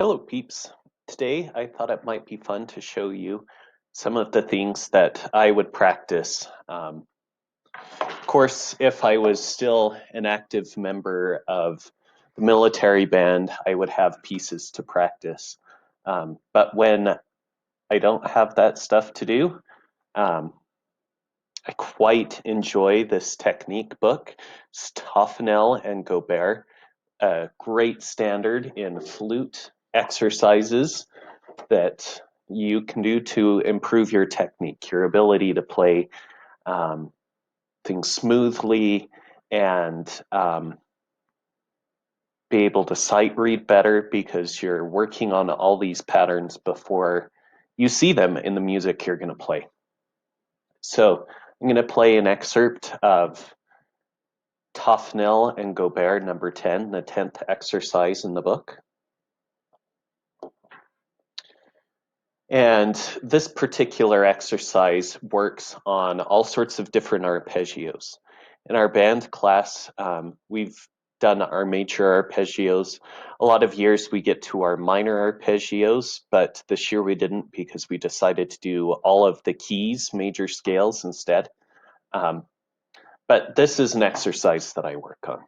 Hello, peeps. Today I thought it might be fun to show you some of the things that I would practice. Of course, if I was still an active member of the military band, I would have pieces to practice. But when I don't have that stuff to do, um, I quite enjoy this technique book. It's Taffanel and Gaubert, a great standard in flute exercises that you can do to improve your technique, your ability to play um, things smoothly and be able to sight read better because you're working on all these patterns before you see them in the music you're going to play. So I'm going to play an excerpt of Taffanel and Gaubert number 10, the 10th exercise in the book. And this particular exercise works on all sorts of different arpeggios. In our band class, we've done our major arpeggios. A lot of years we get to our minor arpeggios, but this year we didn't because we decided to do all of the keys, major scales instead. But this is an exercise that I work on.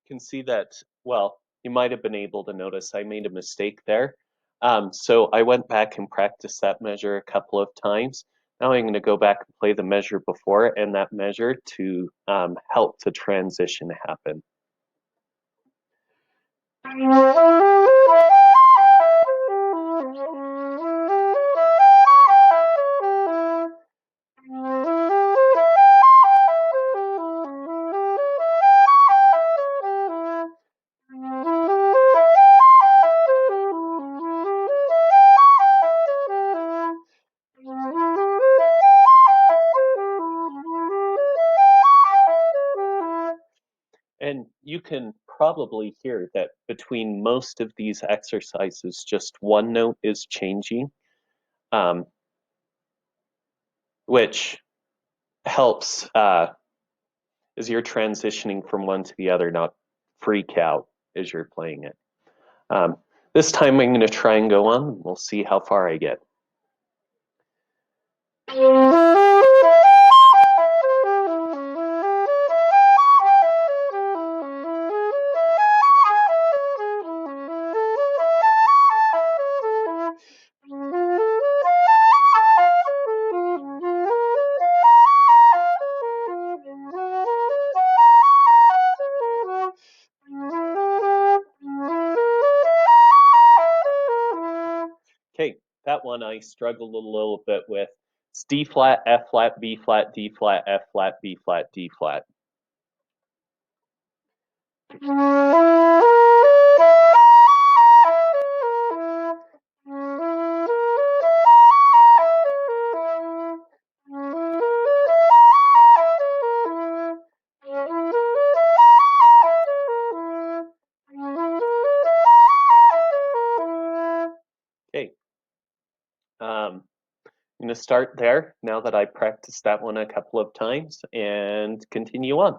Can see that, well, you might have been able to notice I made a mistake there. So I went back and practiced that measure a couple of times. Now I'm going to go back and play the measure before and that measure to help the transition happen. And you can probably hear that between most of these exercises, just one note is changing, which helps as you're transitioning from one to the other, not freak out as you're playing it. This time I'm going to try and go on. We'll see how far I get. Okay, that one I struggled a little bit with. It's D flat, F flat, B flat, D flat, F flat, B flat, D flat. Okay. I'm going to start there now that I practiced that one a couple of times and continue on.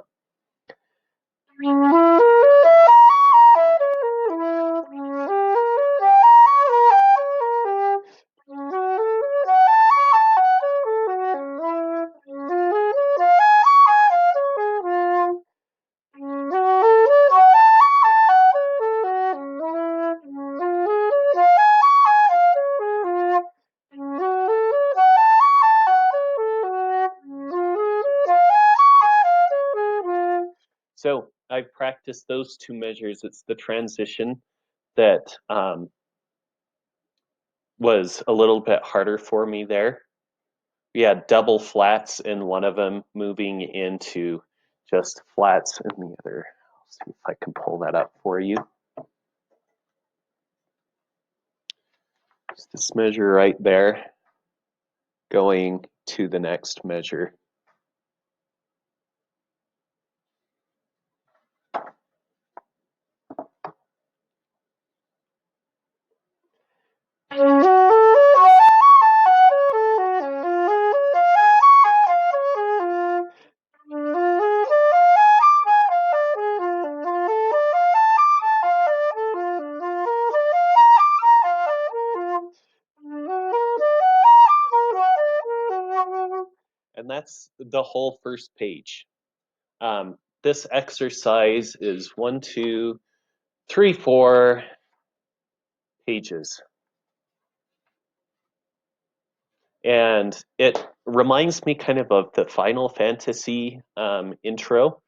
So I've practiced those two measures. It's the transition that was a little bit harder for me there. We had double flats in one of them, moving into just flats in the other. I'll see if I can pull that up for you. Just this measure right there, going to the next measure. And that's the whole first page. This exercise is 1, 2, 3, 4 pages. And it reminds me kind of the Final Fantasy intro,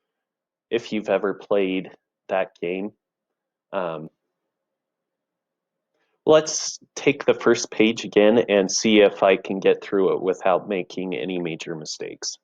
if you've ever played that game. Let's take the first page again and see if I can get through it without making any major mistakes.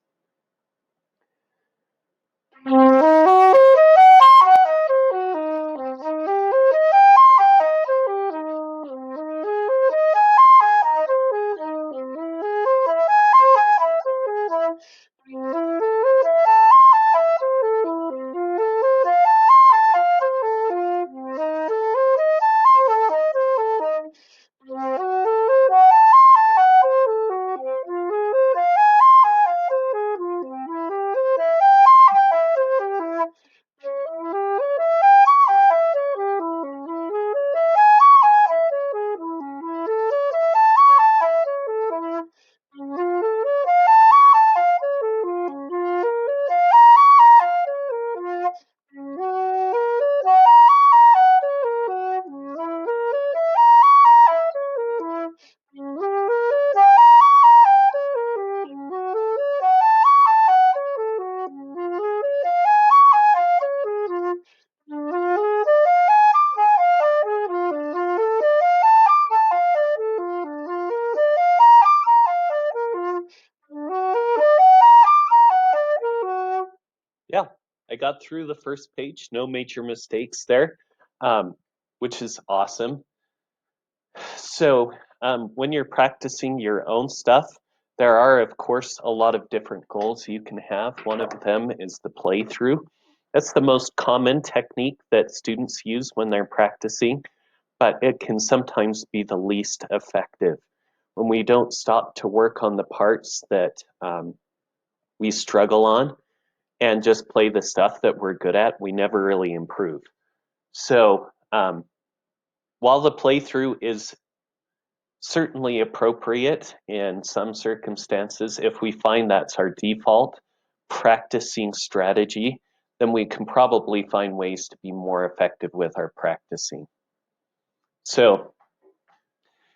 Yeah, I got through the first page, no major mistakes there, which is awesome. So when you're practicing your own stuff, there are, of course, a lot of different goals you can have. One of them is the playthrough. That's the most common technique that students use when they're practicing, but it can sometimes be the least effective. When we don't stop to work on the parts that we struggle on and just play the stuff that we're good at, we never really improve. So while the playthrough is certainly appropriate in some circumstances, if we find that's our default practicing strategy, then we can probably find ways to be more effective with our practicing. So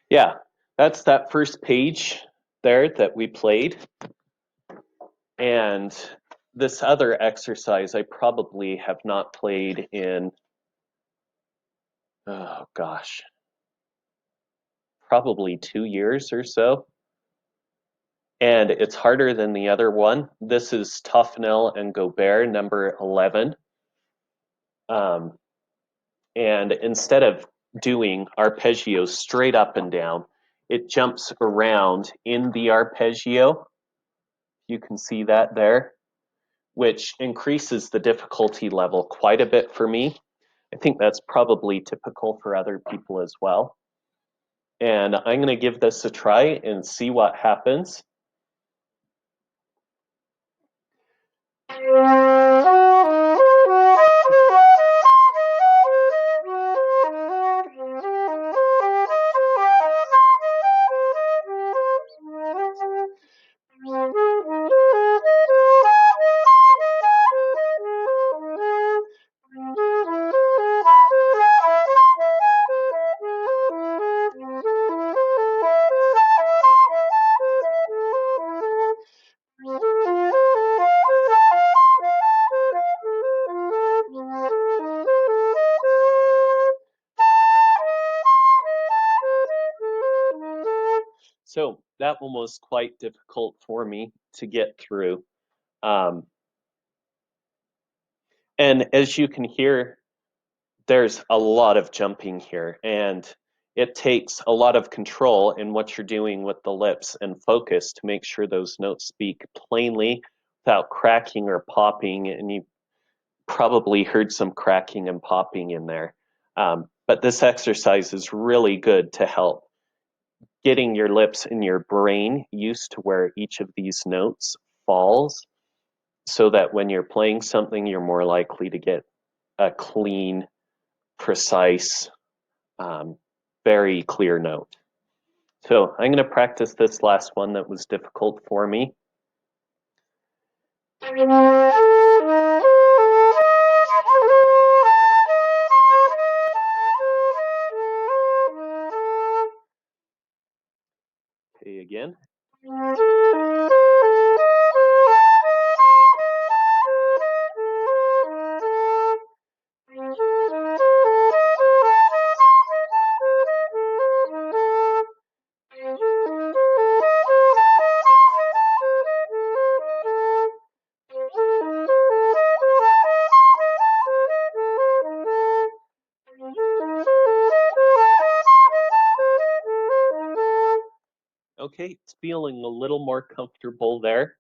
yeah, that's that first page there that we played. And this other exercise I probably have not played in, oh gosh, probably 2 years or so. And it's harder than the other one. This is Taffanel and Gaubert, number 11. And instead of doing arpeggios straight up and down, it jumps around in the arpeggio. You can see that there, which increases the difficulty level quite a bit for me. I think that's probably typical for other people as well. And I'm going to give this a try and see what happens. So that one was quite difficult for me to get through. Um, and as you can hear, there's a lot of jumping here, and it takes a lot of control in what you're doing with the lips and focus to make sure those notes speak plainly without cracking or popping. And you probably heard some cracking and popping in there. But this exercise is really good to help getting your lips and your brain used to where each of these notes falls, so that when you're playing something, you're more likely to get a clean, precise, very clear note. So I'm going to practice this last one that was difficult for me. Okay, again. Okay, it's feeling a little more comfortable there.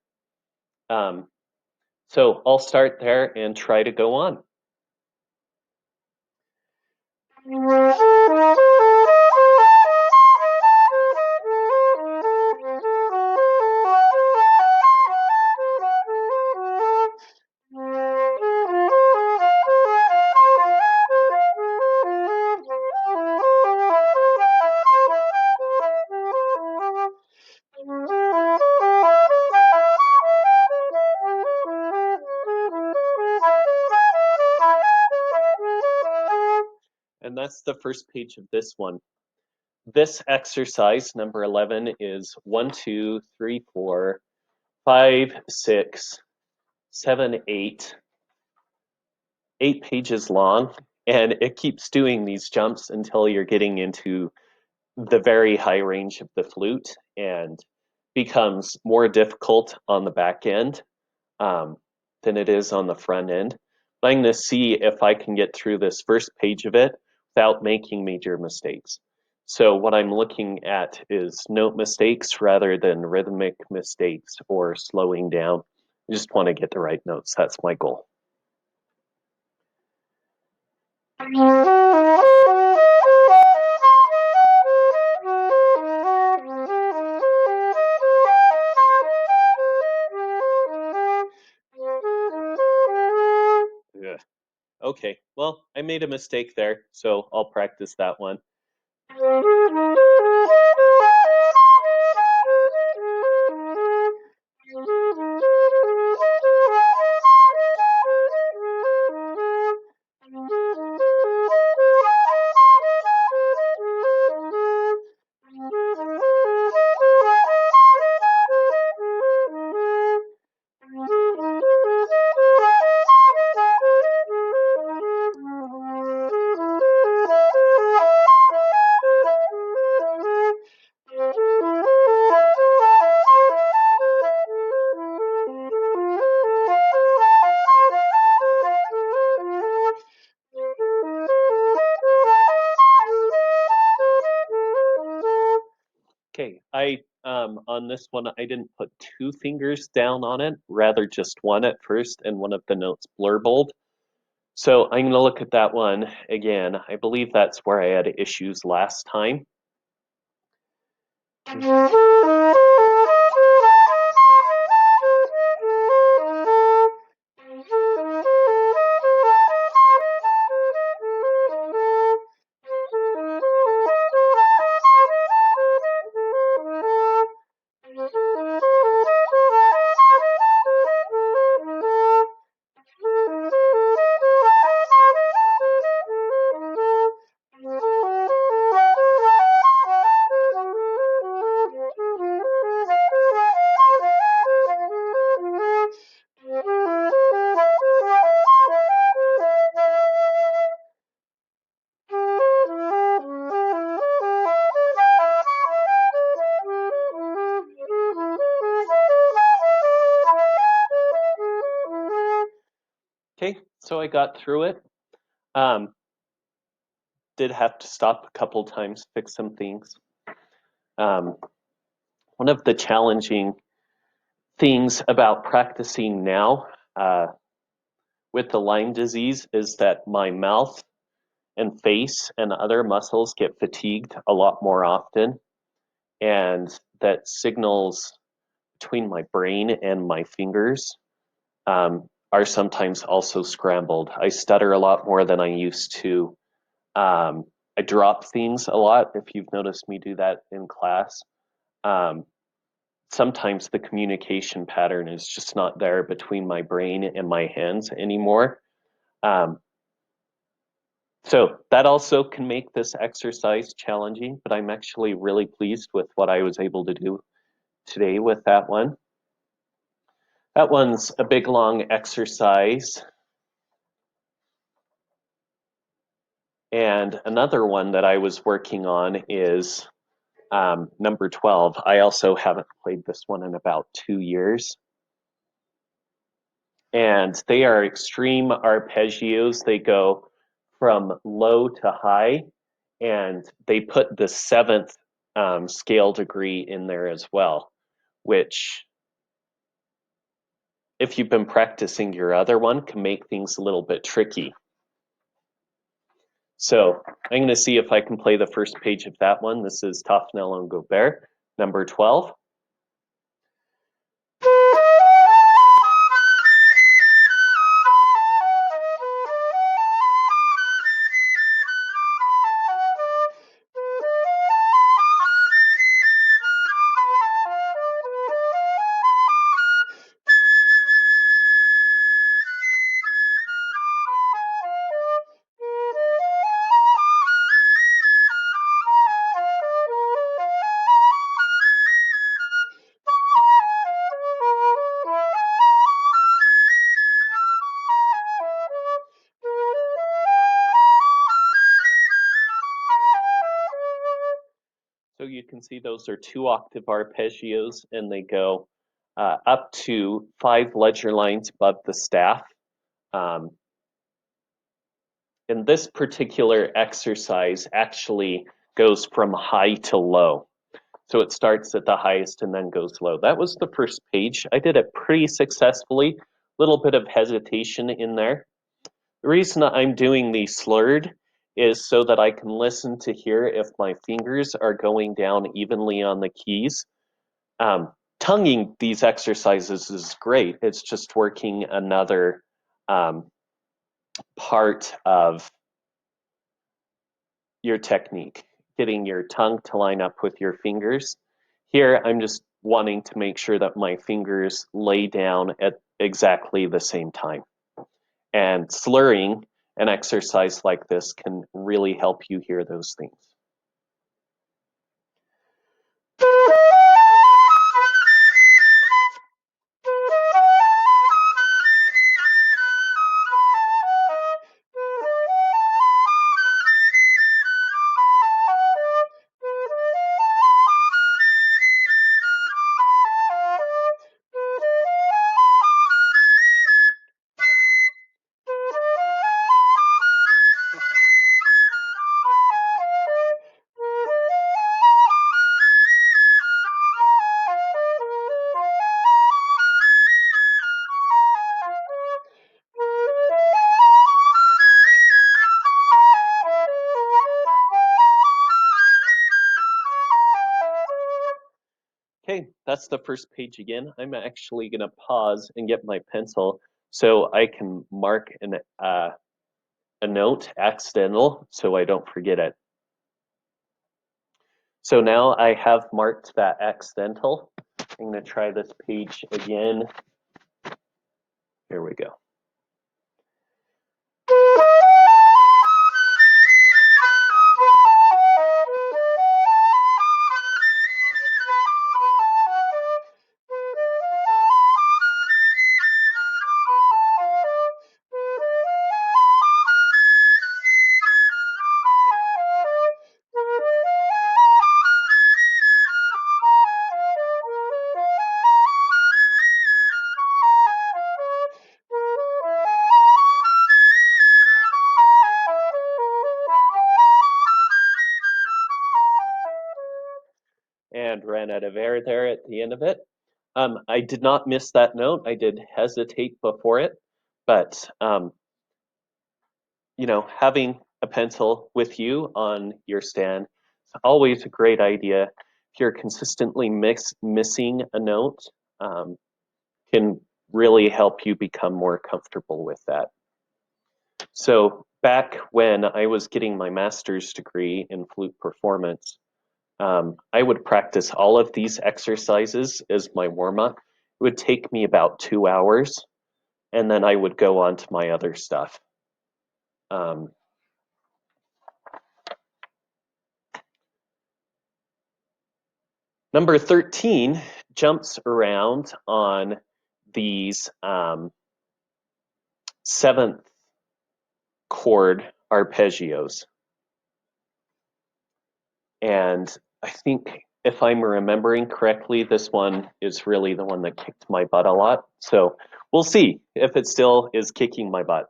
So I'll start there and try to go on. And that's the first page of this one. This exercise, number 11, is 1, 2, 3, 4, 5, 6, 7, 8 pages long, and it keeps doing these jumps until you're getting into the very high range of the flute and becomes more difficult on the back end than it is on the front end. But I'm going to see if I can get through this first page of it without making major mistakes. So what I'm looking at is note mistakes rather than rhythmic mistakes or slowing down. I just want to get the right notes. That's my goal. Yeah. Okay, well, I made a mistake there, so I'll practice that one. Okay, on this one I didn't put 2 fingers down on it, rather just one at first and one of the notes blurbled. So I'm going to look at that one again. I believe that's where I had issues last time. So I got through it. Um, did have to stop a couple times, fix some things. Um, one of the challenging things about practicing now with the Lyme disease is that my mouth and face and other muscles get fatigued a lot more often, and that signals between my brain and my fingers are sometimes also scrambled. I stutter a lot more than I used to. I drop things a lot, if you've noticed me do that in class. Um, Sometimes the communication pattern is just not there between my brain and my hands anymore. Um, so that also can make this exercise challenging, but I'm actually really pleased with what I was able to do today with that one. That one's a big long exercise. And another one that I was working on is number 12. I also haven't played this one in about 2 years. And they are extreme arpeggios. They go from low to high, and they put the seventh scale degree in there as well, which, if you've been practicing your other one, can make things a little bit tricky. So I'm going to see if I can play the first page of that one. This is Taffanel and Gaubert, number 12. So you can see those are 2-octave arpeggios, and they go up to 5 ledger lines above the staff. Um, and this particular exercise actually goes from high to low. So it starts at the highest and then goes low. That was the first page. I did it pretty successfully. Little bit of hesitation in there. The reason I'm doing the slurred is so that I can listen to hear if my fingers are going down evenly on the keys. Tonguing these exercises is great. It's just working another part of your technique, getting your tongue to line up with your fingers. Here, I'm just wanting to make sure that my fingers lay down at exactly the same time. And slurring an exercise like this can really help you hear those things. Okay, that's the first page again. I'm actually going to pause and get my pencil so I can mark a note, accidental, so I don't forget it. So now I have marked that accidental. I'm going to try this page again. Here we go. and ran out of air there at the end of it. I did not miss that note. I did hesitate before it, but you know, having a pencil with you on your stand is always a great idea. If you're consistently missing a note, can really help you become more comfortable with that. So back when I was getting my master's degree in flute performance, I would practice all of these exercises as my warm-up. It would take me about 2 hours, and then I would go on to my other stuff. Number 13 jumps around on these seventh chord arpeggios. And I think if I'm remembering correctly, this one is really the one that kicked my butt a lot. So we'll see if it still is kicking my butt.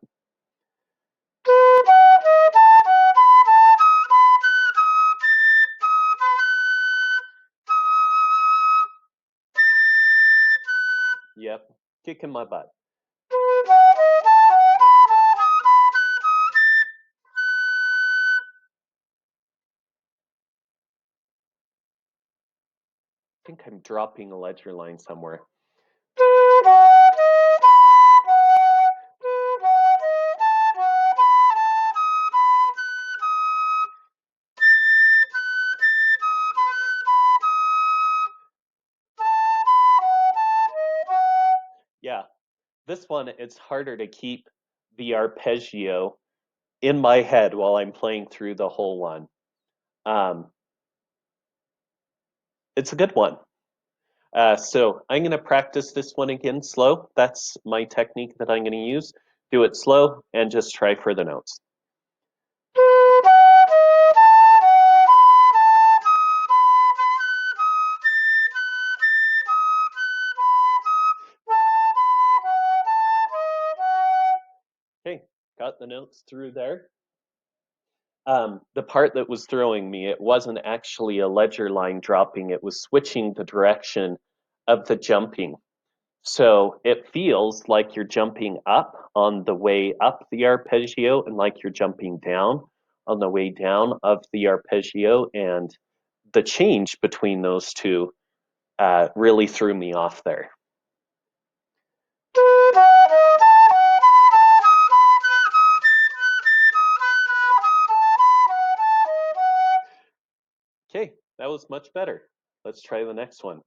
Yep, kicking my butt. I think I'm dropping a ledger line somewhere. Yeah, this one, it's harder to keep the arpeggio in my head while I'm playing through the whole one. It's a good one. So I'm going to practice this one again slow. That's my technique that I'm going to use. Do it slow and just try for the notes. Okay, got the notes through there. The part that was throwing me, it wasn't actually a ledger line dropping, it was switching the direction of the jumping. So it feels like you're jumping up on the way up the arpeggio and like you're jumping down on the way down of the arpeggio. And the change between those two really threw me off there. Okay, that was much better. Let's try the next one.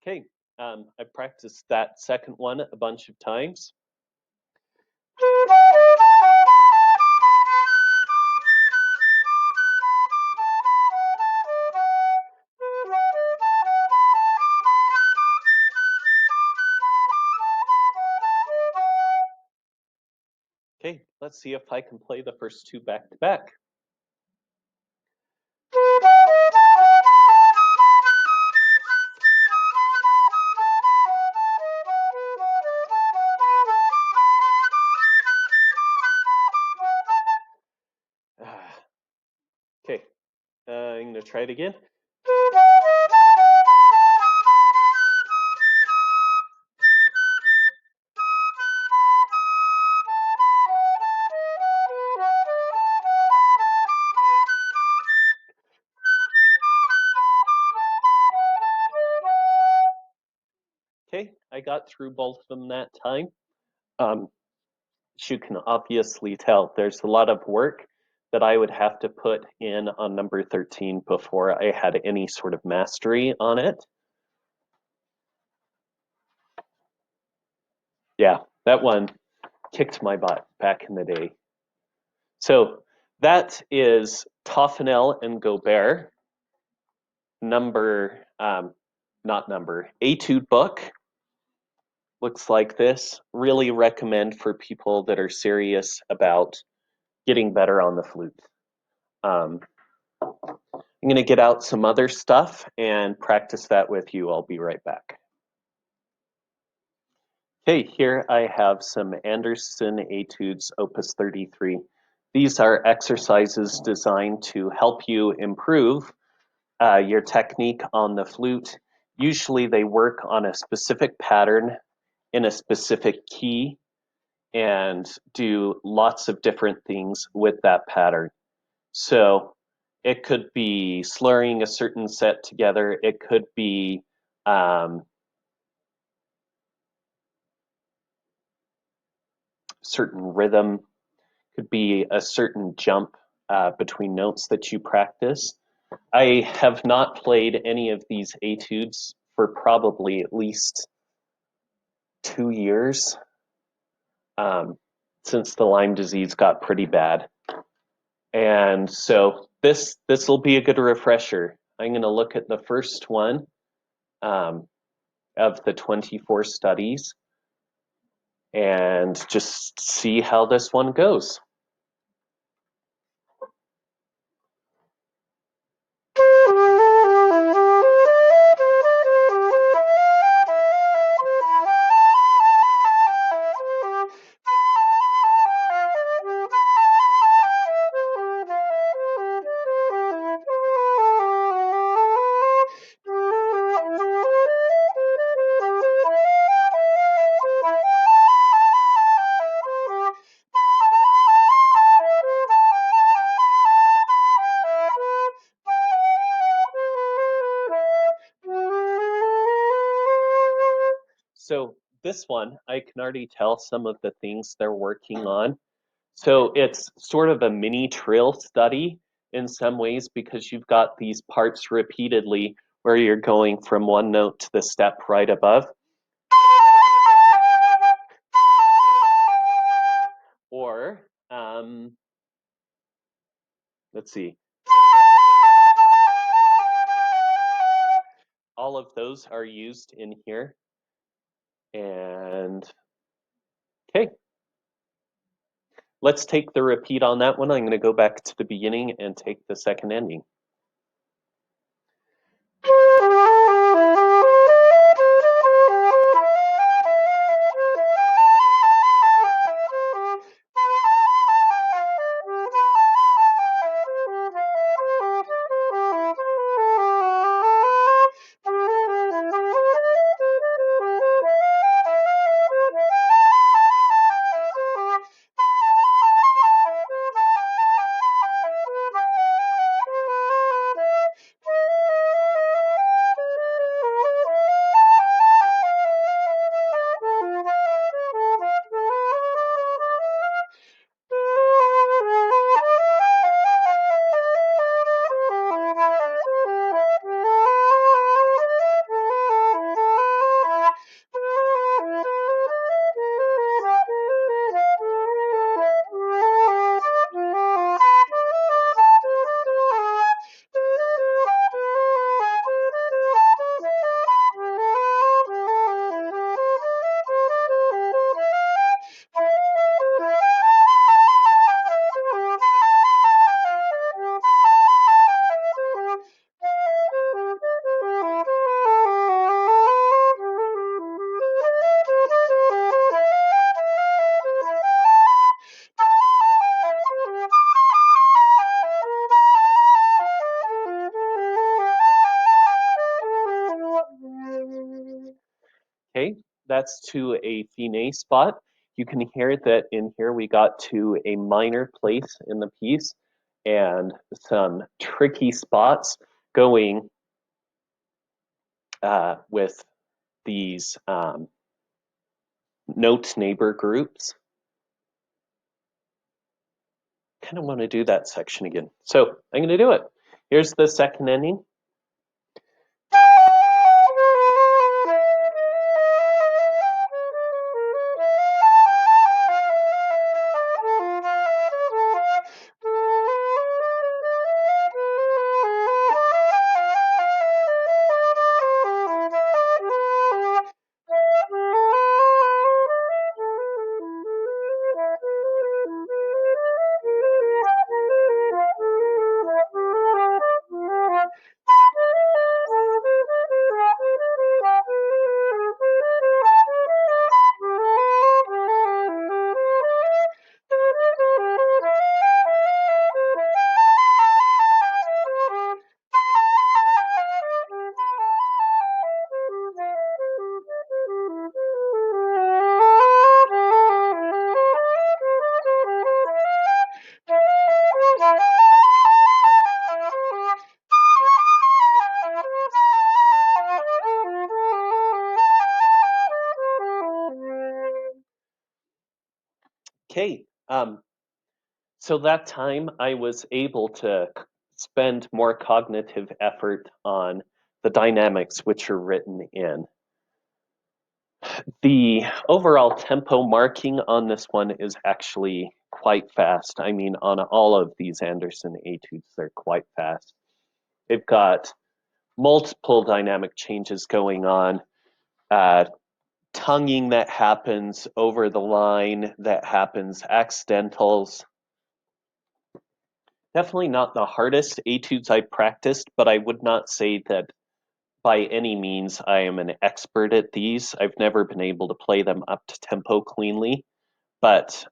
Okay, I practiced that second one a bunch of times. Okay, let's see if I can play the first two back to back. Okay, I'm gonna try it again. Okay, I got through both of them that time. As you can obviously tell, there's a lot of work that I would have to put in on number 13 before I had any sort of mastery on it. Yeah, that one kicked my butt back in the day. So that is Taffanel and Gaubert, etude book looks like this. Really recommend for people that are serious about getting better on the flute. I'm going to get out some other stuff and practice that with you. I'll be right back. Okay, here I have some Andersen Etudes Opus 33. These are exercises designed to help you improve your technique on the flute. Usually they work on a specific pattern in a specific key and do lots of different things with that pattern. So it could be slurring a certain set together. It could be certain rhythm, could be a certain jump between notes that you practice. I have not played any of these etudes for probably at least 2 years since the Lyme disease got pretty bad. And so this will be a good refresher. I'm going to look at the first one of the 24 studies and just see how this one goes. So this one, I can already tell some of the things they're working on. So it's sort of a mini trill study in some ways because you've got these parts repeatedly where you're going from one note to the step right above. Or, let's see. All of those are used in here. And, okay. Let's take the repeat on that one. I'm going to go back to the beginning and take the second ending. Okay, that's to a fine spot. You can hear that in here we got to a minor place in the piece and some tricky spots going with these note neighbor groups. Kind of want to do that section again. So I'm going to do it. Here's the second ending. Okay. So that time I was able to spend more cognitive effort on the dynamics which are written in. The overall tempo marking on this one is actually quite fast. I mean, on all of these Andersen etudes, they're quite fast. They've got multiple dynamic changes going on, tonguing that happens over the line, that happens, accidentals. Definitely not the hardest etudes I practiced, but I would not say that by any means I am an expert at these. I've never been able to play them up to tempo cleanly, but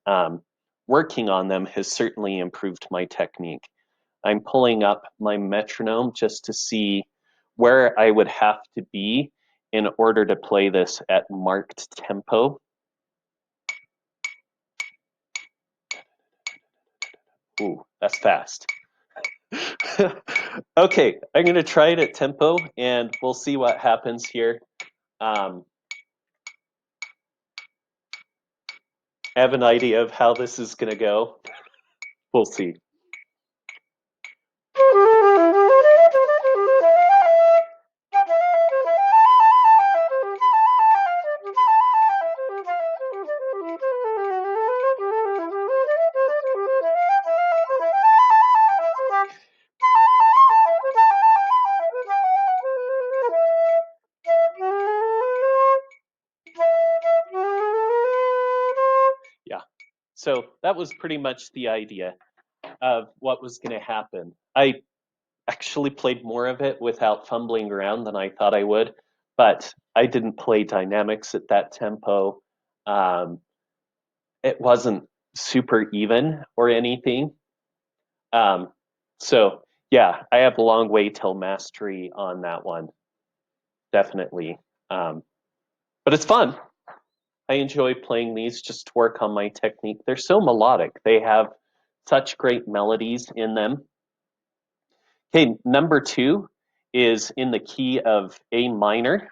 working on them has certainly improved my technique. I'm pulling up my metronome just to see where I would have to be in order to play this at marked tempo. Ooh, that's fast. Okay, I'm going to try it at tempo and we'll see what happens here. I have an idea of how this is going to go. We'll see. Yeah, so that was pretty much the idea of what was going to happen. I actually played more of it without fumbling around than I thought I would, but I didn't play dynamics at that tempo. It wasn't super even or anything. Um, so yeah, I have a long way till mastery on that one, definitely. But it's fun. I enjoy playing these just to work on my technique. They're so melodic. They have such great melodies in them. Okay, number 2 is in the key of A minor,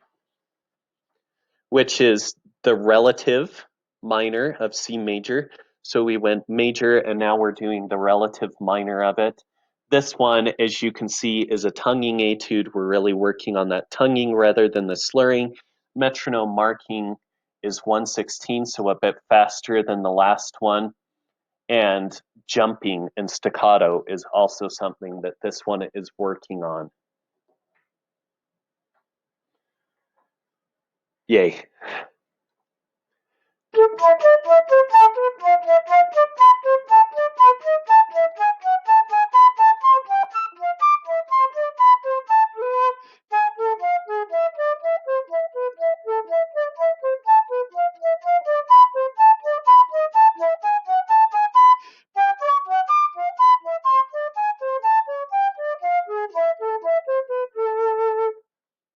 which is the relative minor of C major. So we went major and now we're doing the relative minor of it. This one, as you can see, is a tonguing etude. We're really working on that tonguing rather than the slurring. Metronome marking is 1/16, so a bit faster than the last one. And jumping and staccato is also something that this one is working on. Yay.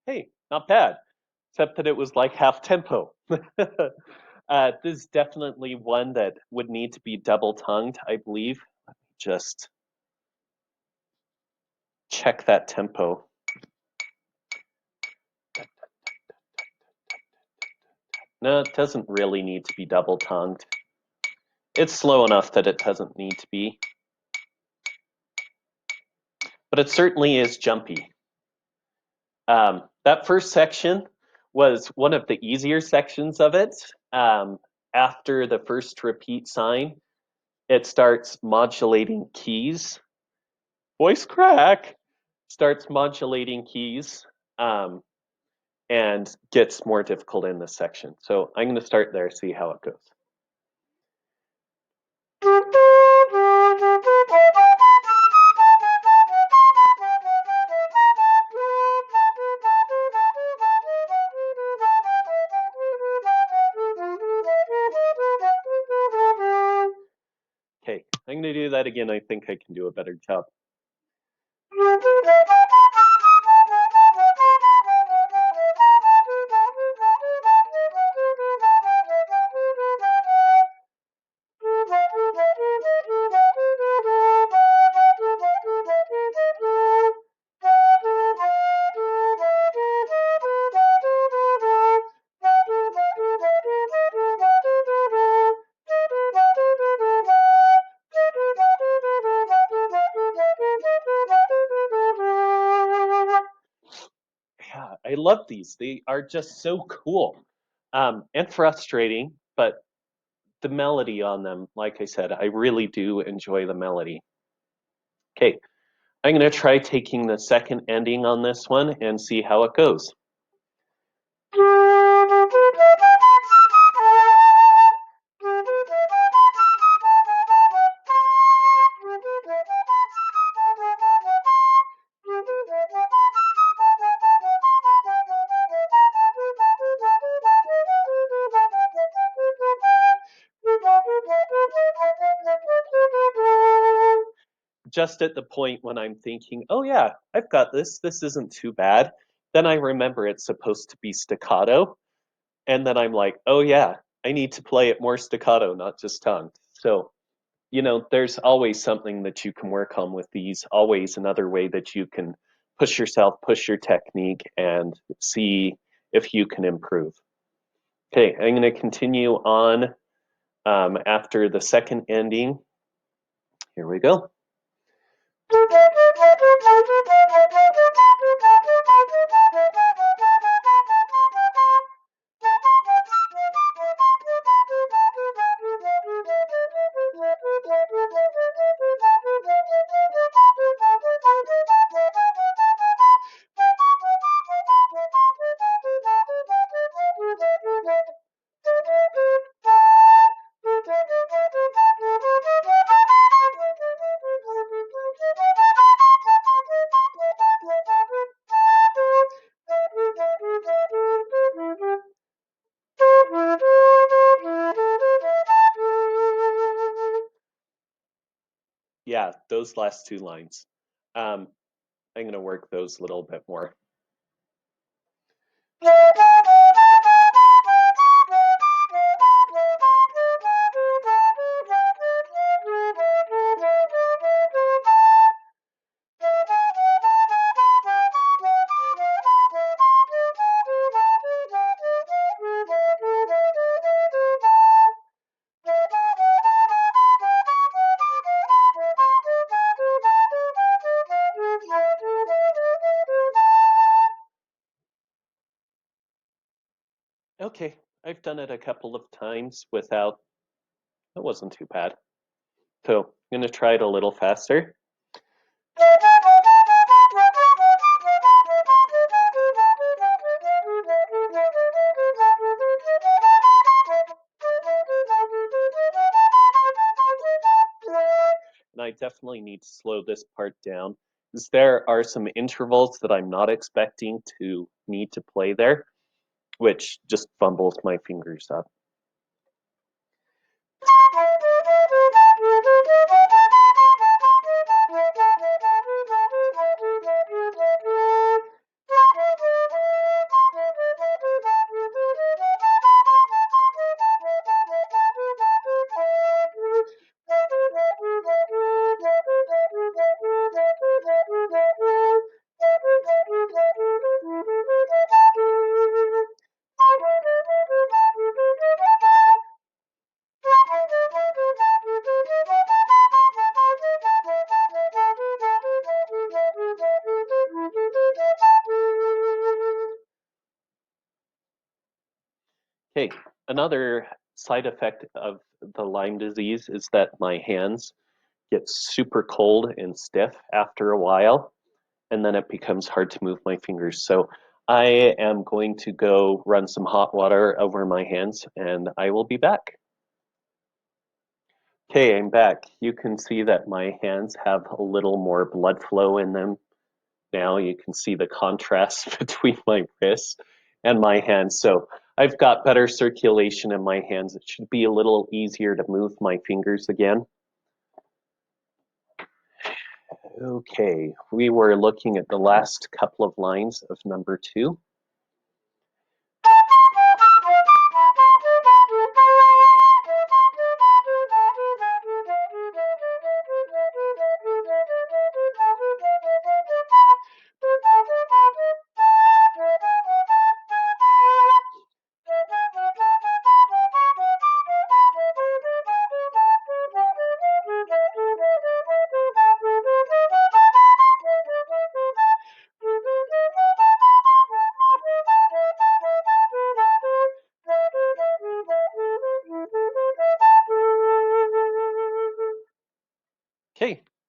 Hey, not bad, except that it was like half tempo. This is definitely one that would need to be double tongued, I believe. Let me just check that tempo. No, it doesn't really need to be double tongued. It's slow enough that it doesn't need to be. But it certainly is jumpy. That first section was one of the easier sections of it. After the first repeat sign, it starts modulating keys. Voice crack starts modulating keys and gets more difficult in this section. So I'm going to start there, see how it goes. Okay, I'm going to do that again. I think I can do a better job. love these. They are just so cool and frustrating, but the melody on them, like I said, I really do enjoy the melody. Okay, I'm going to try taking the second ending on this one and see how it goes. Just at the point when I'm thinking, oh yeah, I've got this. This isn't too bad. Then I remember it's supposed to be staccato. And then I'm like, oh yeah, I need to play it more staccato, not just tongue. So, there's always something that you can work on with these, always another way that you can push yourself, push your technique, and see if you can improve. Okay, I'm going to continue on after the second ending. Here we go. Yeah, those last two lines. I'm going to work those a little bit more. Okay, I've done it a couple of times without, it wasn't too bad. So I'm going to try it a little faster. And I definitely need to slow this part down because there are some intervals that I'm not expecting to need to play there, which just fumbles my fingers up. Okay, another side effect of the Lyme disease is that my hands get super cold and stiff after a while, and then it becomes hard to move my fingers. So I am going to go run some hot water over my hands, and I will be back. Okay, I'm back. You can see that my hands have a little more blood flow in them now. You can see the contrast between my wrists and my hands. So I've got better circulation in my hands. It should be a little easier to move my fingers again. Okay, we were looking at the last couple of lines of number 2.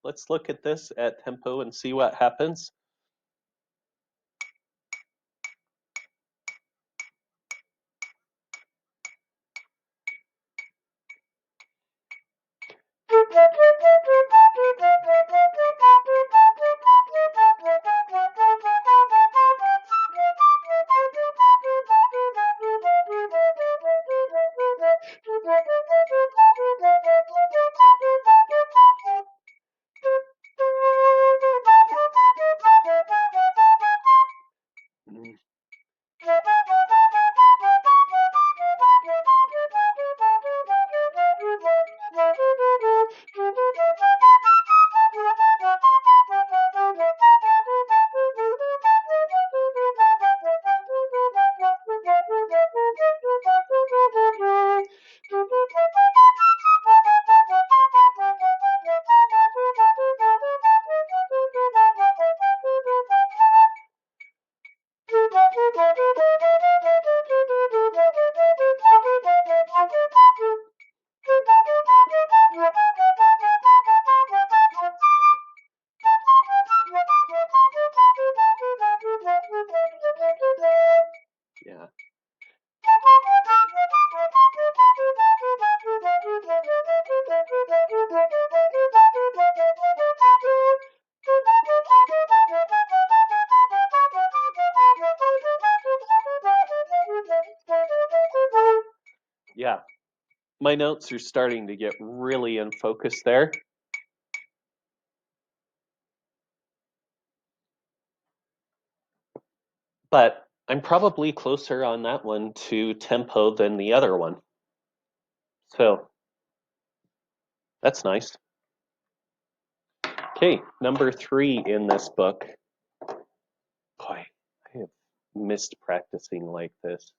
let's look at this at tempo and see what happens. Yeah. Yeah, my notes are starting to get really in focus there. But I'm probably closer on that one to tempo than the other one. So that's nice. Okay, number 3 in this book. Boy, I have missed practicing like this.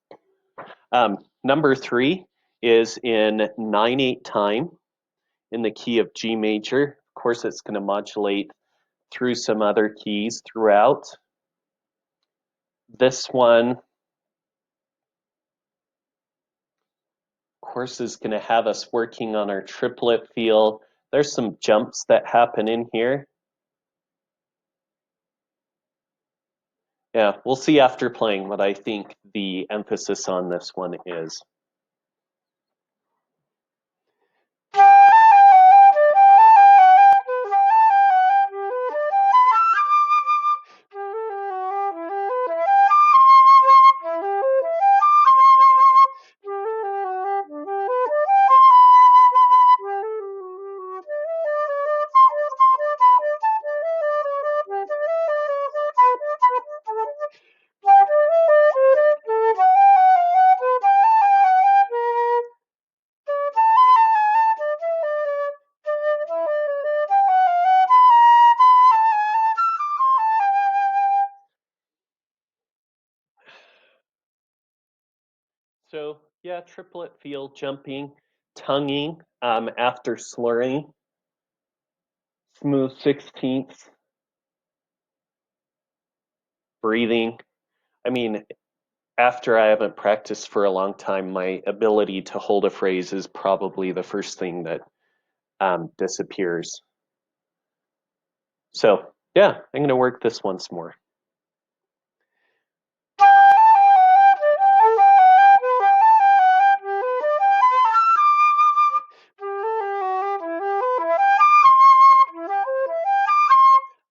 Number 3 is in 9/8 time in the key of G major. Of course, it's going to modulate through some other keys throughout. This one, of course, is going to have us working on our triplet feel. There's some jumps that happen in here. Yeah, we'll see after playing what I think the emphasis on this one is. So yeah, triplet feel, jumping, tonguing after slurring, smooth 16ths, breathing. I mean, after I haven't practiced for a long time, my ability to hold a phrase is probably the first thing that disappears. So yeah, I'm going to work this once more.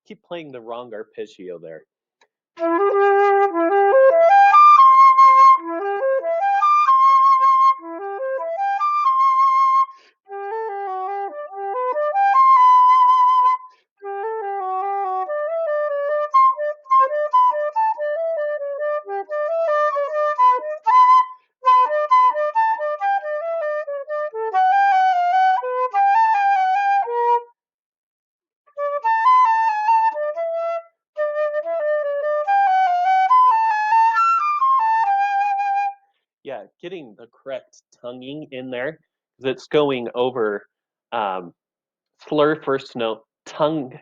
Keep playing the wrong arpeggio there. Yeah, getting the correct tonguing in there, because it's going over slur first note, tongue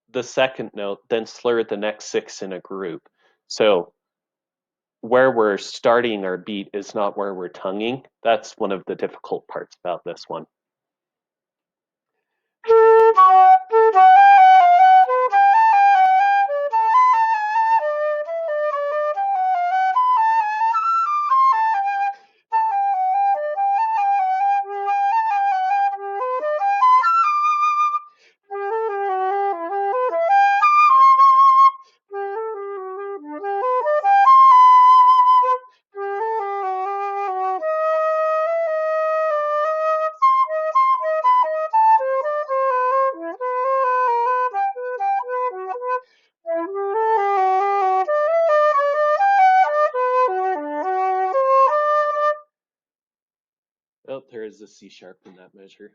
the second note, then slur the next 6 in a group. So where we're starting our beat is not where we're tonguing. That's one of the difficult parts about this one. Oh, there is a C sharp in that measure.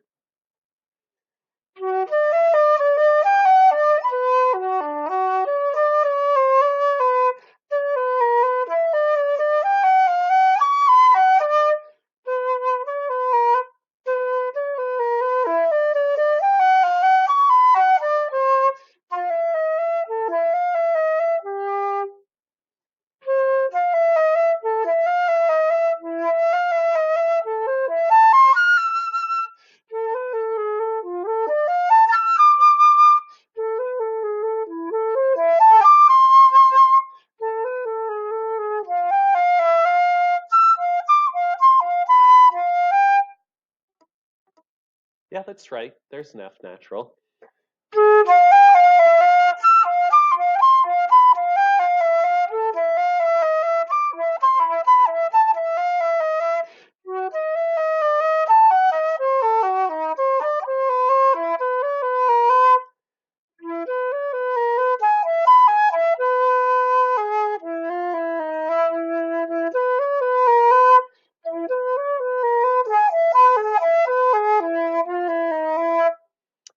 Yeah, that's right. There's an F natural.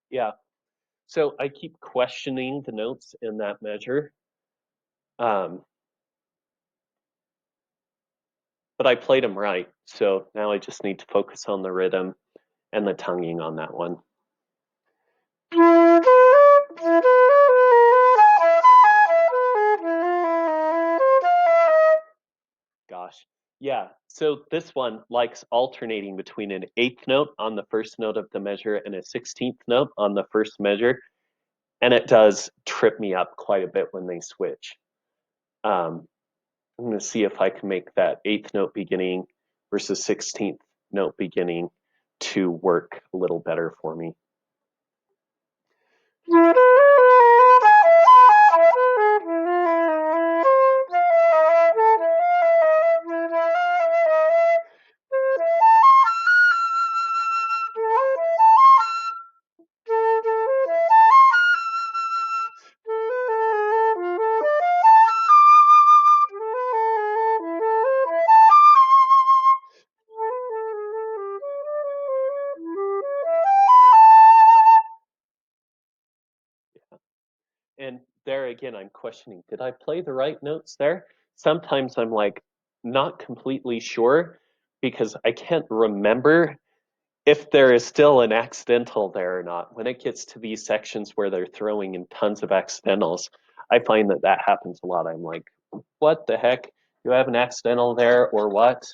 Yeah. So I keep questioning the notes in that measure. But I played them right. So now I just need to focus on the rhythm and the tonguing on that one. Gosh. Yeah. So this one likes alternating between an eighth note on the first note of the measure and a 16th note on the first measure. And it does trip me up quite a bit when they switch. I'm going to see if I can make that eighth note beginning versus 16th note beginning to work a little better for me. And there again, I'm questioning, did I play the right notes there? Sometimes I'm like not completely sure because I can't remember if there is still an accidental there or not. When it gets to these sections where they're throwing in tons of accidentals, I find that that happens a lot. I'm like, what the heck? Do I have an accidental there or what?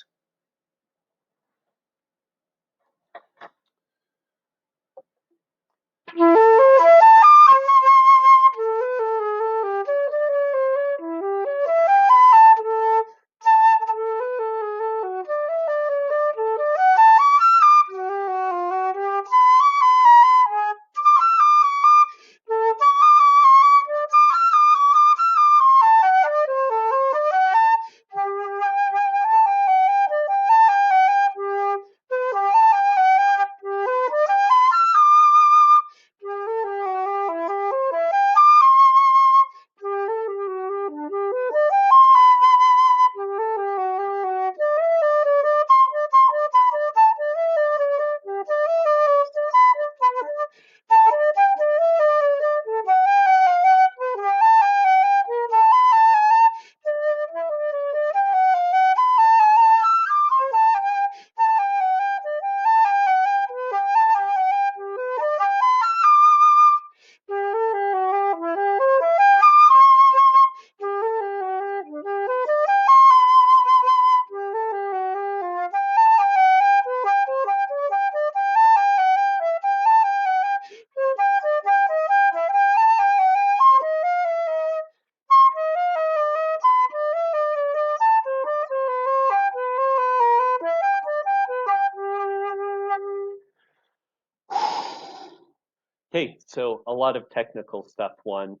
Okay, so a lot of technical stuff on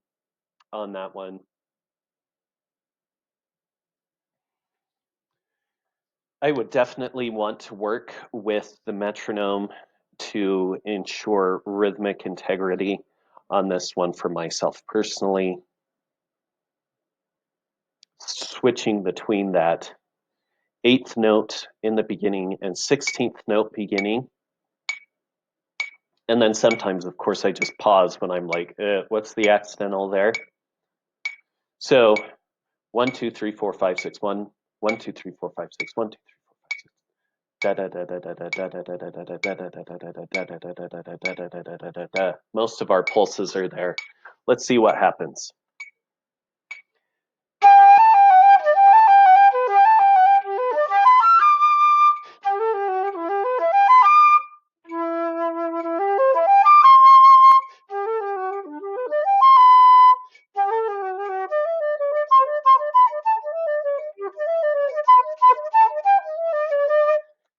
that one. I would definitely want to work with the metronome to ensure rhythmic integrity on this one for myself personally. Switching between that 8th note in the beginning and 16th note beginning. And then sometimes, of course, I just pause when I'm like, what's the accidental there? So 1, 2, 3, 4, 5, 6, 1, 1, 2, 3, 4, 5, 6, 1, 2, 3, 4, 5, 6. Most of our pulses are there. Let's see what happens.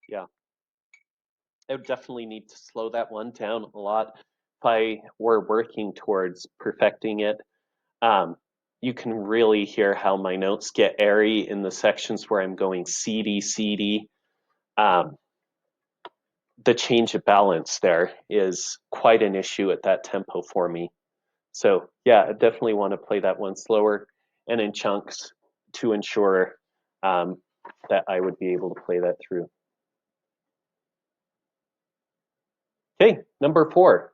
Yeah, I would definitely need to slow that one down a lot. If I were working towards perfecting it, you can really hear how my notes get airy in the sections where I'm going CD, CD. The change of balance there is quite an issue at that tempo for me. So yeah, I definitely want to play that one slower and in chunks to ensure that I would be able to play that through. Okay, number 4.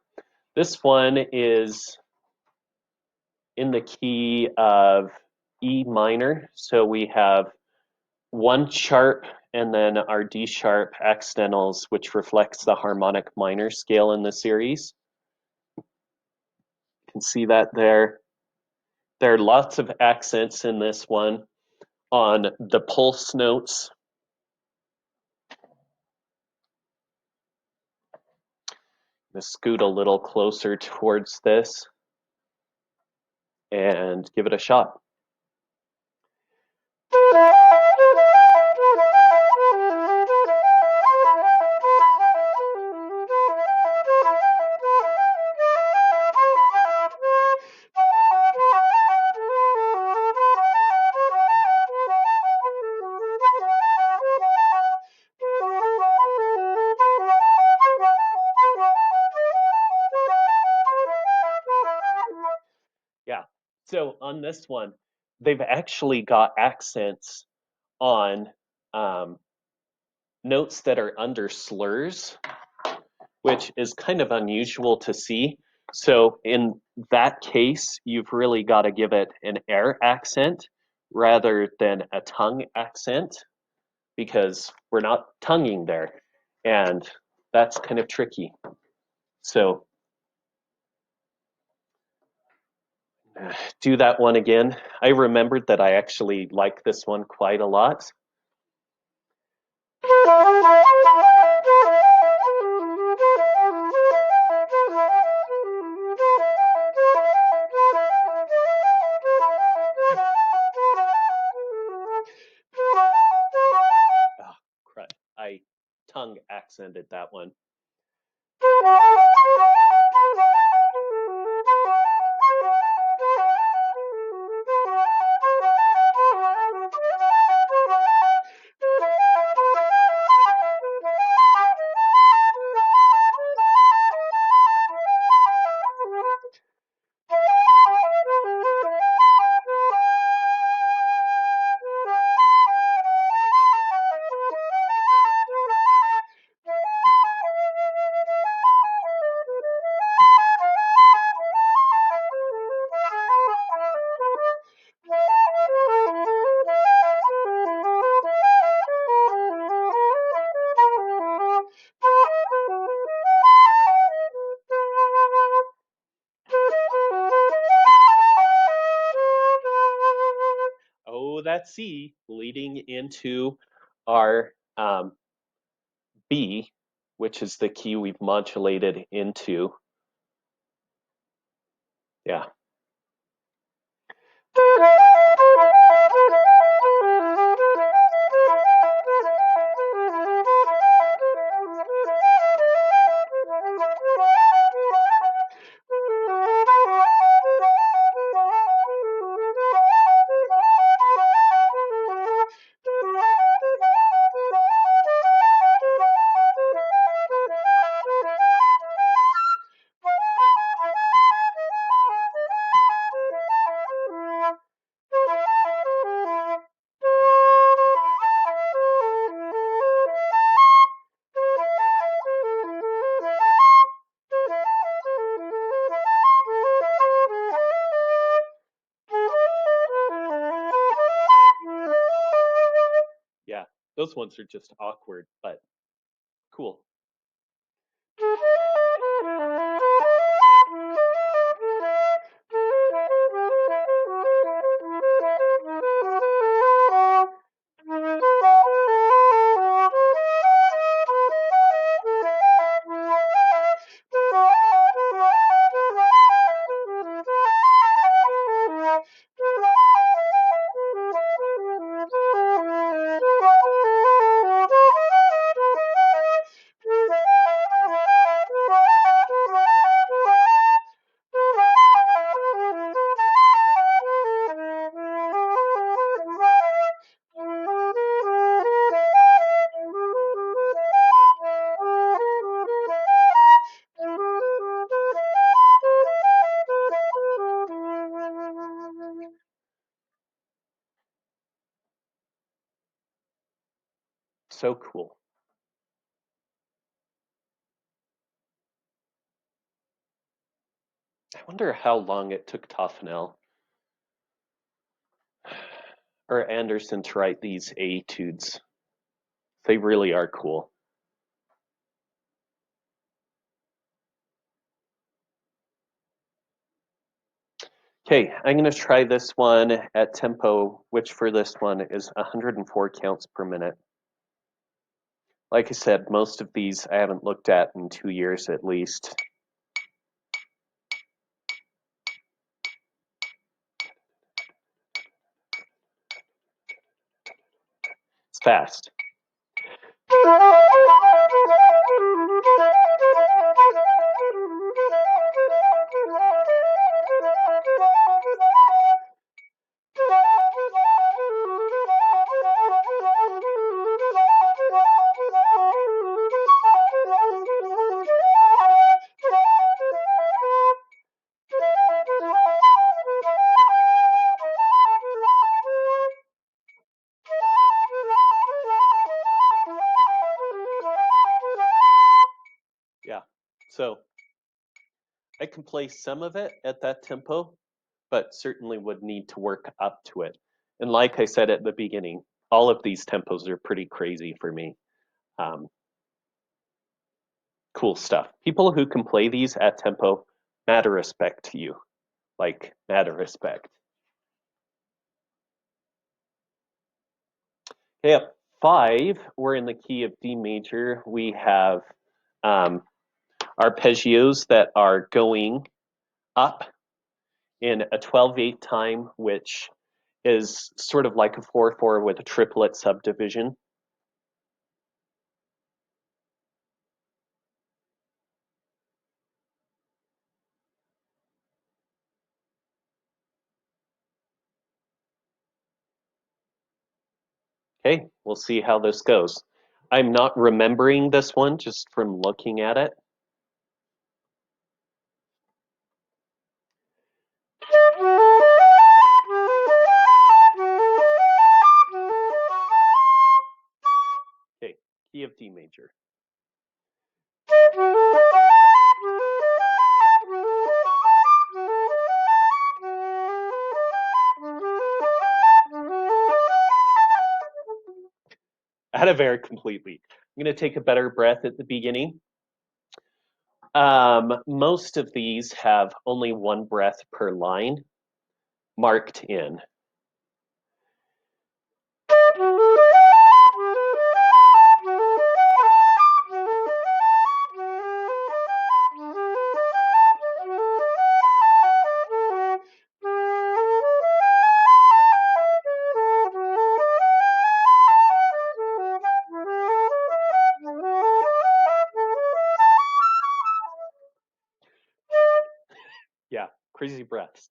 This one is in the key of E minor. So we have 1 sharp and then our D sharp accidentals, which reflects the harmonic minor scale in the series. You can see that there. There are lots of accents in this one on the pulse notes. I'm going to scoot a little closer towards this and give it a shot. Yeah, so on this one, they've actually got accents on notes that are under slurs, which is kind of unusual to see. So in that case, you've really got to give it an air accent rather than a tongue accent, because we're not tonguing there, and that's kind of tricky. So do that one again. I remembered that I actually like this one quite a lot. Oh, crud. I tongue accented that one. Oh, that C leading into our B, which is the key we've modulated into. Yeah. Those ones are just awkward, but cool. So cool. I wonder how long it took Taffanel or Andersen to write these etudes. They really are cool. Okay, I'm going to try this one at tempo, which for this one is 104 counts per minute. Like I said, most of these I haven't looked at in 2 years at least. It's fast. Yeah, so I can play some of it at that tempo, but certainly would need to work up to it. And like I said at the beginning, all of these tempos are pretty crazy for me. Cool stuff. People who can play these at tempo, mad respect to you. Like, mad respect. Okay, up 5, we're in the key of D major. We have arpeggios that are going up in a 12/8 time, which is sort of like a 4/4 with a triplet subdivision. Okay, we'll see how this goes. I'm not remembering this one just from looking at it. Okay, key of D major. Out of air completely. I'm going to take a better breath at the beginning. Most of these have only one breath per line marked in. Yeah, crazy breaths.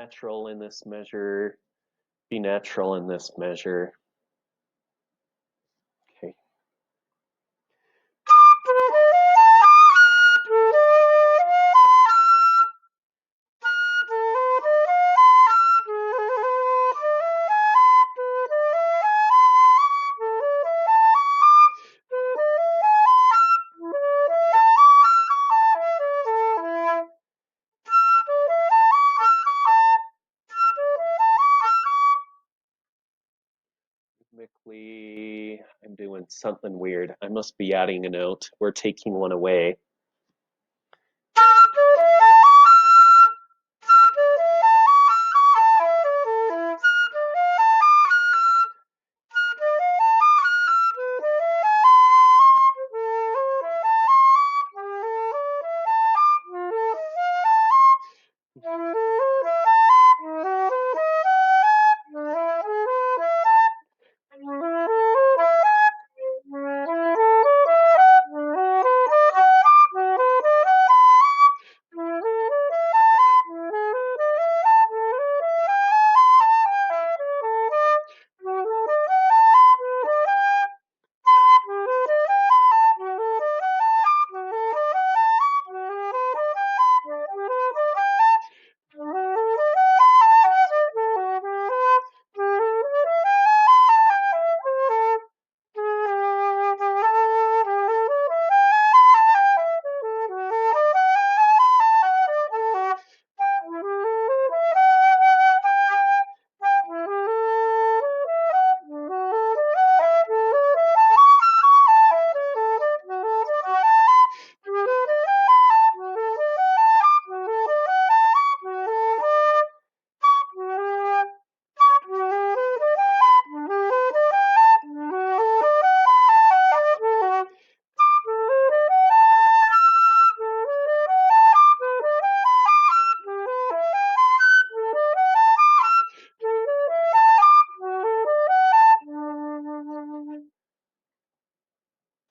natural in this measure, be natural in this measure. Okay. Rhythmically, I'm doing something weird. I must be adding a note. We're taking one away.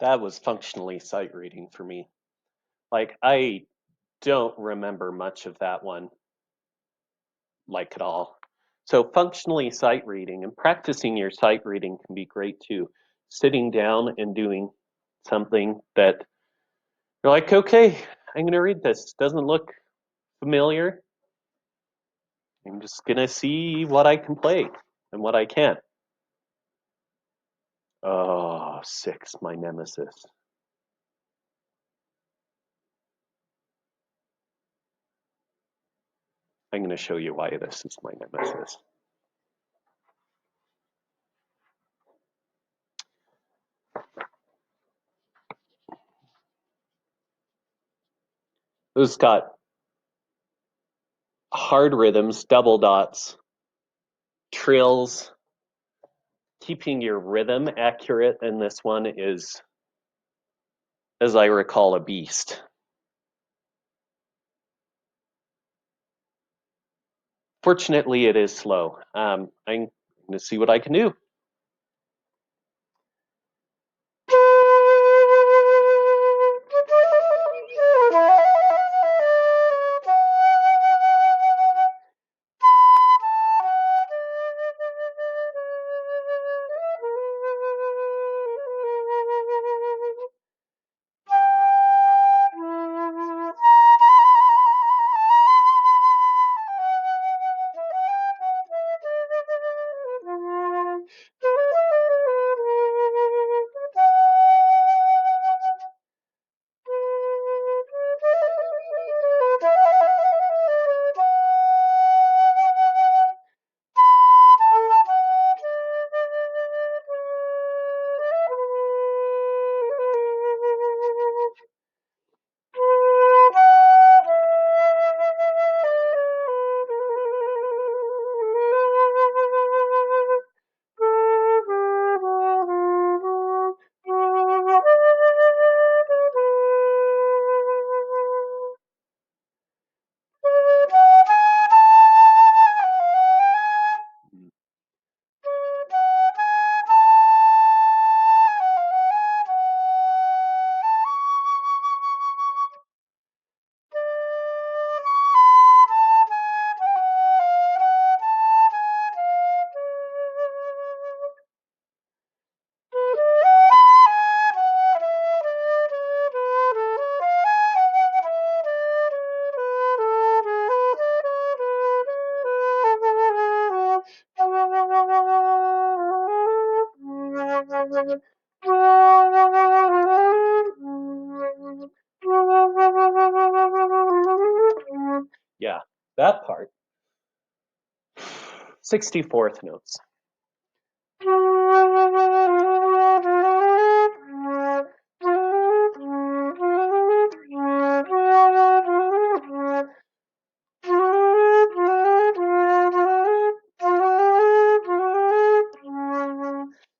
That was functionally sight reading for me. Like, I don't remember much of that one, like at all. So functionally sight reading and practicing your sight reading can be great too. Sitting down and doing something that you're like, okay, I'm going to read this. Doesn't look familiar. I'm just going to see what I can play and what I can't. Oh, 6, my nemesis. I'm going to show you why this is my nemesis. It's got hard rhythms, double dots, trills. Keeping your rhythm accurate in this one is, as I recall, a beast. Fortunately, it is slow. I'm going to see what I can do. Yeah, that part. 64th notes.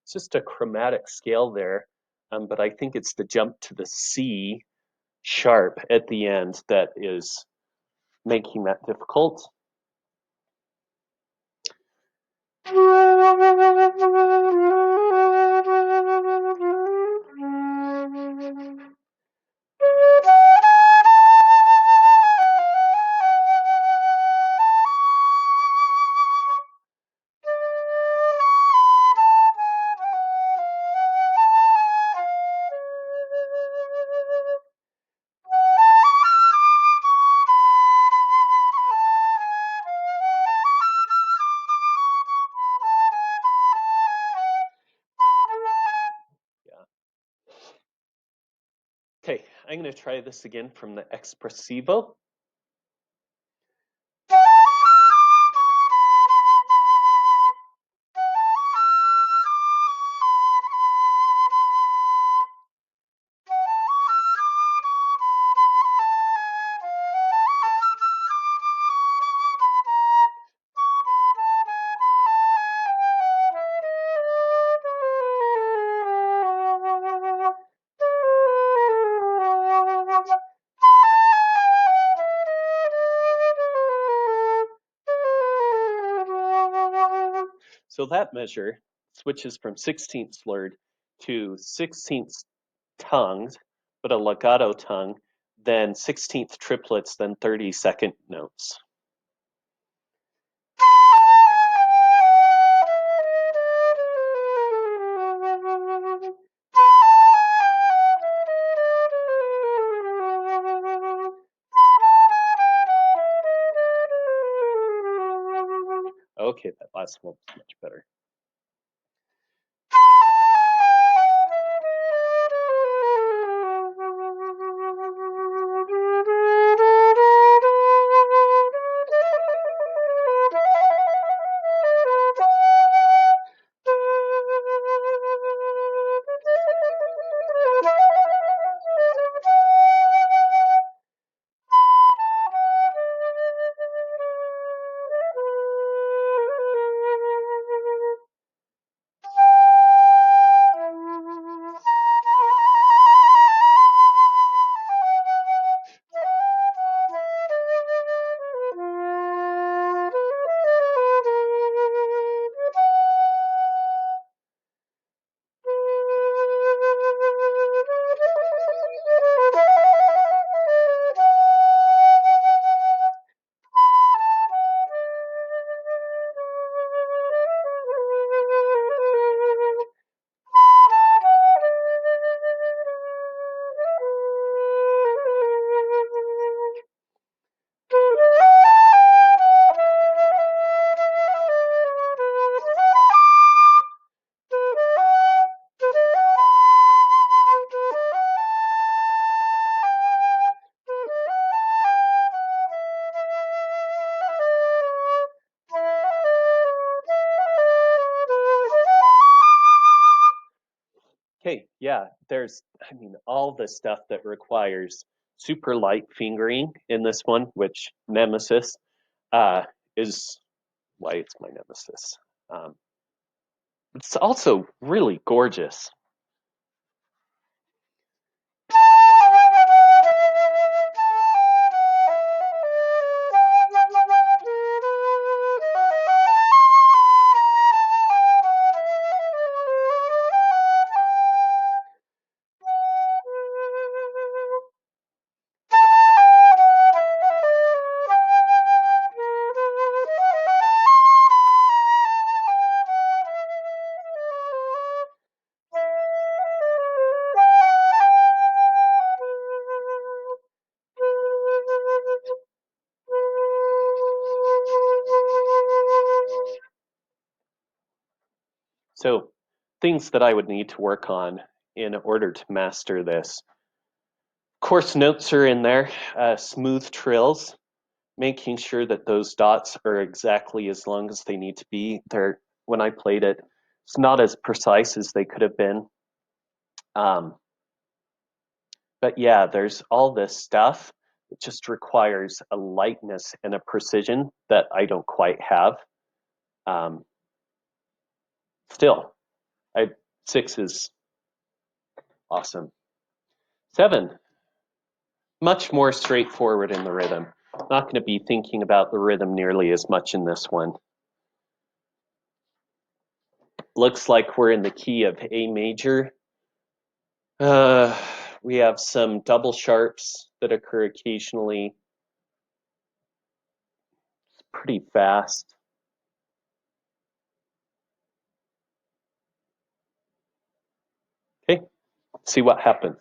It's just a chromatic scale there, but I think it's the jump to the C sharp at the end that is making that difficult. Okay, I'm going to try this again from the Expressivo. So that measure switches from 16th slurred to 16th tongued, but a legato tongue, then 16th triplets, then 32nd notes. Okay, that last one was much better. Okay, yeah, there's, I mean, all the stuff that requires super light fingering in this one, which Nemesis is why it's my nemesis. Um, it's also really gorgeous. things that I would need to work on in order to master this. Course notes are in there, smooth trills, making sure that those dots are exactly as long as they need to be. When I played it, it's not as precise as they could have been. But yeah, there's all this stuff that just requires a lightness and a precision that I don't quite have. Still, 6 is awesome. 7, much more straightforward in the rhythm. Not going to be thinking about the rhythm nearly as much in this one. Looks like we're in the key of A major. We have some double sharps that occur occasionally. It's pretty fast. Okay, see what happens.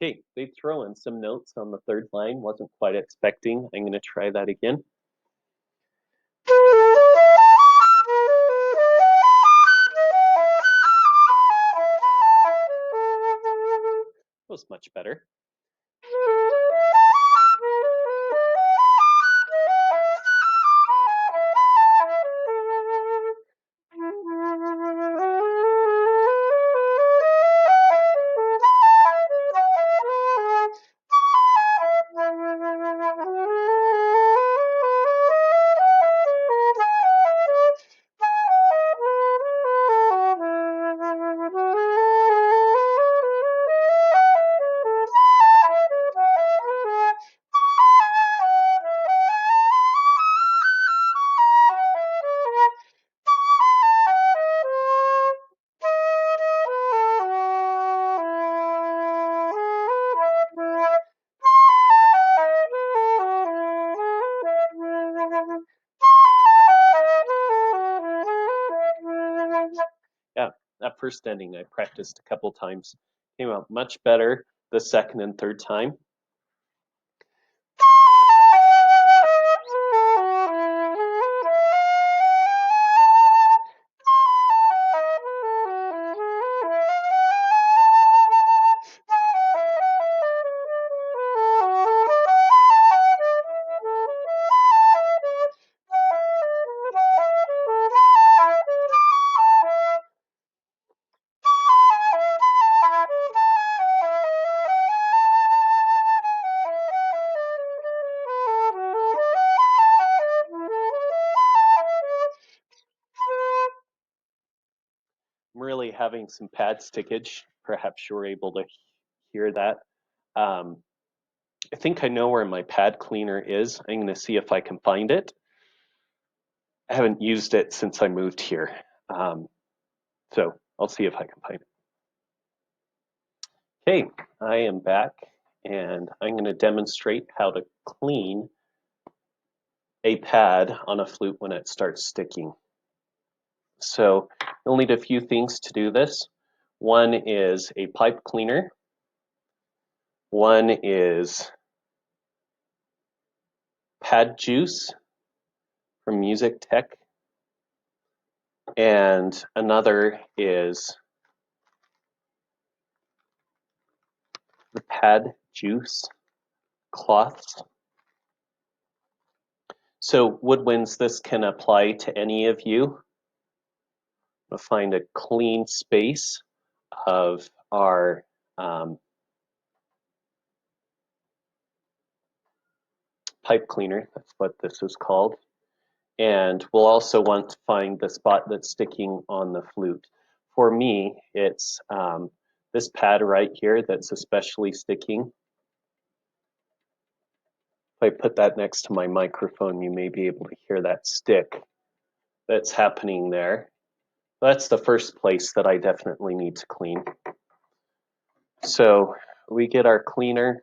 Okay, they throw in some notes on the third line. Wasn't quite expecting. I'm going to try that again. That was much better. Yeah, that first ending I practiced a couple times. Came out much better the second and third time. I'm really having some pad stickage. Perhaps you're able to hear that. I think I know where my pad cleaner is. I'm going to see if I can find it. I haven't used it since I moved here. So I'll see if I can find it. Okay, I am back and I'm going to demonstrate how to clean a pad on a flute when it starts sticking. So you'll need a few things to do this. One is a pipe cleaner. One is pad juice from Music Tech. And another is the pad juice cloths. So woodwinds, this can apply to any of you. We'll find a clean space of our pipe cleaner. That's what this is called. And we'll also want to find the spot that's sticking on the flute. For me, it's this pad right here that's especially sticking. If I put that next to my microphone, you may be able to hear that stick that's happening there. That's the first place that I definitely need to clean. So we get our cleaner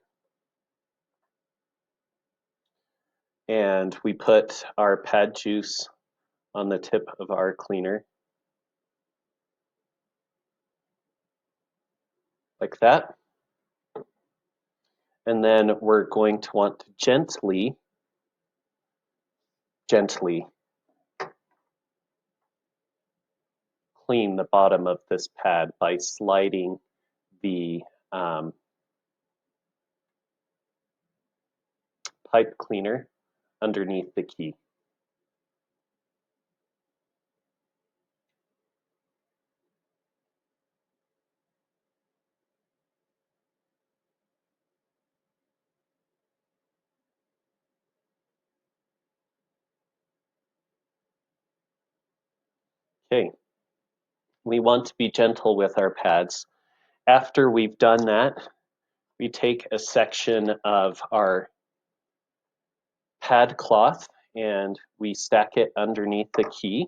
and we put our pad juice on the tip of our cleaner, like that. And then we're going to want to gently clean the bottom of this pad by sliding the pipe cleaner underneath the key. Okay, we want to be gentle with our pads. After we've done that, we take a section of our pad cloth and we stack it underneath the key.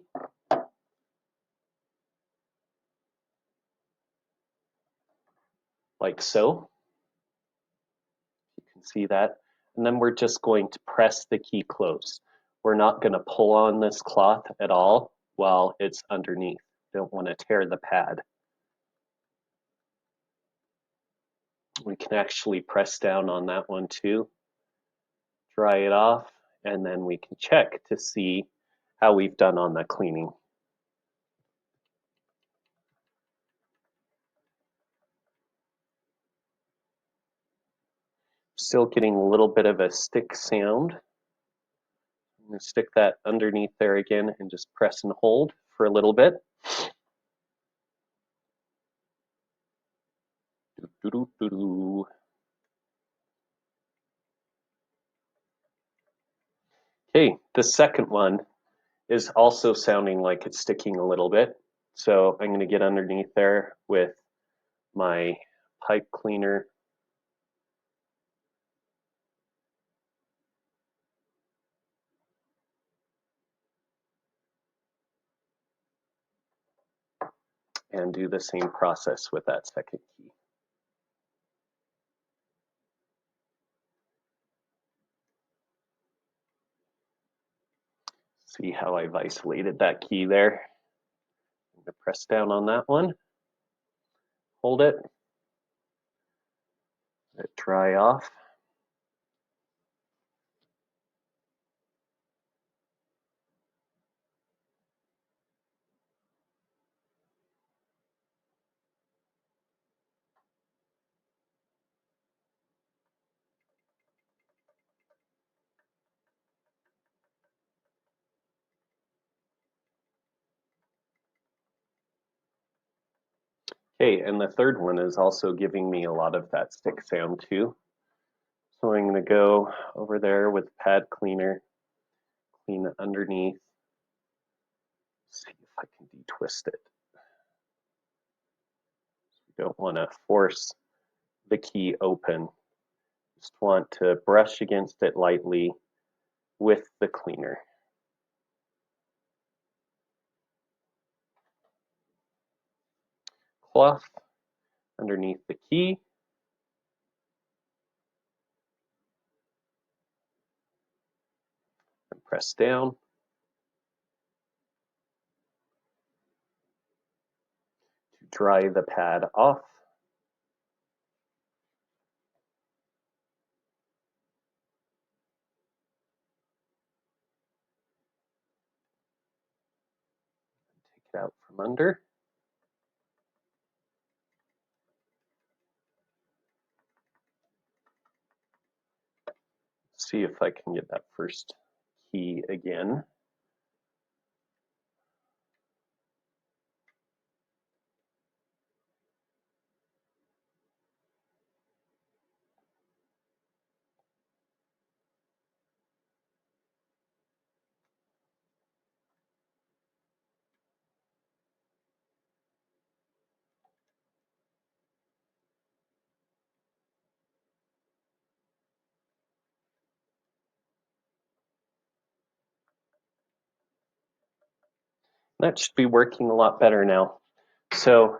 Like so. You can see that. And then we're just going to press the key closed. We're not going to pull on this cloth at all while it's underneath. Don't want to tear the pad. We can actually press down on that one too. Dry it off, and then we can check to see how we've done on the cleaning. Still getting a little bit of a stick sound. I'm going to stick that underneath there again and just press and hold for a little bit. Okay, the second one is also sounding like it's sticking a little bit. So I'm going to get underneath there with my pipe cleaner. And do the same process with that second key. See how I've isolated that key there. I'm going to press down on that one. Hold it. Let it dry off. Okay, and the third one is also giving me a lot of that stick sound too. So I'm going to go over there with pad cleaner, clean it underneath. See if I can detwist it. You don't want to force the key open. Just want to brush against it lightly with the cleaner. Cloth underneath the key. And press down. To dry the pad off. Take it out from under. See if I can get that first key again. That should be working a lot better now. So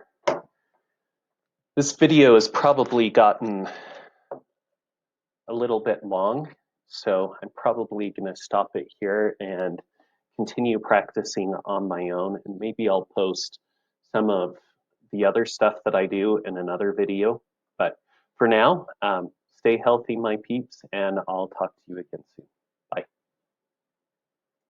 this video has probably gotten a little bit long, so I'm probably going to stop it here and continue practicing on my own, and maybe I'll post some of the other stuff that I do in another video. But for now, stay healthy, my peeps, and I'll talk to you again soon.